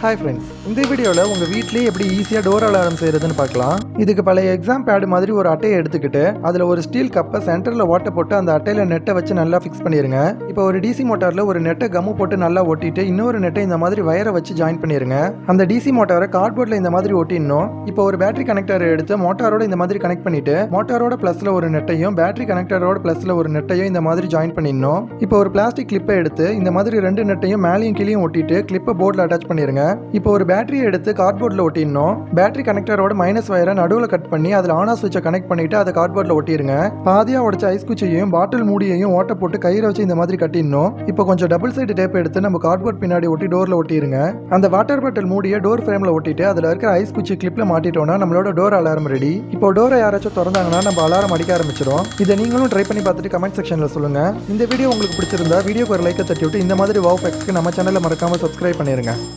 Hi friends, இந்த வீடியோவில் உங்கள் வீட்லேயே எப்படி ஈஸியாக டோர் அலாரம் செய்கிறதுன்னு பார்க்கலாம். இதுக்கு பழைய எக்ஸாம் பேடு மாதிரி ஒரு அட்டையை எடுத்துக்கிட்டு அதில் ஒரு ஸ்டீல் கப்பை சென்டரில் ஓட்ட போட்டு அந்த அட்டையில் நெட்டை வச்சு நல்லா ஃபிக்ஸ் பண்ணிடுங்க. இப்போ ஒரு டிசி மோட்டாரில் ஒரு நெட்டை கம்மு போட்டு நல்லா ஒட்டிட்டு இன்னொரு நெட்டை இந்த மாதிரி வயரை வச்சு ஜாயின் பண்ணிடுங்க. அந்த டிசி மோட்டாரை கார்ட்போர்டில் இந்த மாதிரி ஒட்டிடணும். இப்போ ஒரு பேட்டரி கனெக்டர் எடுத்து மோட்டாரோட இந்த மாதிரி கனெக்ட் பண்ணிட்டு மோட்டாரோட ப்ளஸில் ஒரு நெட்டையும் பேட்டரி கனெக்டரோட ப்ளஸில் ஒரு நெட்டையும் இந்த மாதிரி ஜாயின் பண்ணிடணும். இப்போ ஒரு பிளாஸ்டிக் கிளிப்பை எடுத்து இந்த மாதிரி ரெண்டு நெட்டையும் மேலேயும் கீழேயும் ஒட்டிட்டு கிளிப்பை போர்டில் அட்டாச் பண்ணிடுங்க. இப்போ ஒரு பேட்டரியை எடுத்து கார்ட்போர்டில் ஒட்டிடணும். பேட்டரி கனெக்டரோட மைனஸ் வயரை நடுவில் கட் பண்ணி அதில் ஆன் ஆஃப் சுவிட்சை கனெக்ட் பண்ணிட்டு அதை கார்ட்போர்டில் ஒட்டிடுங்க. பாதியாக உடைச்ச ஐஸ் குச்சியையும் பாட்டில் மூடியையும் ஓட்ட போட்டு கயிறை வச்சு இந்த மாதிரி கட்டிடணும். இப்போ கொஞ்சம் டபுள் சைடு டேப் எடுத்து நம்ம கார்ட்போர்ட் பின்னாடி ஒட்டி டோரில் ஒட்டிடுங்க. அந்த வாட்டர் பாட்டில் மூடியை டோர் ஃப்ரேமில் ஒட்டிட்டு அதில் இருக்கிற ஐஸ் குச்சி கிளிப்பில் மாட்டிட்டோம்னா நம்மளோட டோர் அலாரம் ரெடி. இப்போ டோரை யாராச்சும் திறந்தாங்கன்னா நம்ம அலாரம் அடிக்க ஆரம்பிச்சிடும். இதை நீங்களும் ட்ரை பண்ணி பார்த்துட்டு கமெண்ட் செக்ஷனில் சொல்லுங்க. இந்த வீடியோ உங்களுக்கு பிடிச்சிருந்தா வீடியோக்கு ஒரு லைக்கை தட்டி விட்டு இந்த மாதிரி WoW ஃபேக்ஸ்க்கு நம்ம சேனலை மறக்காம சப்ஸ்கிரைப் பண்ணிருங்க.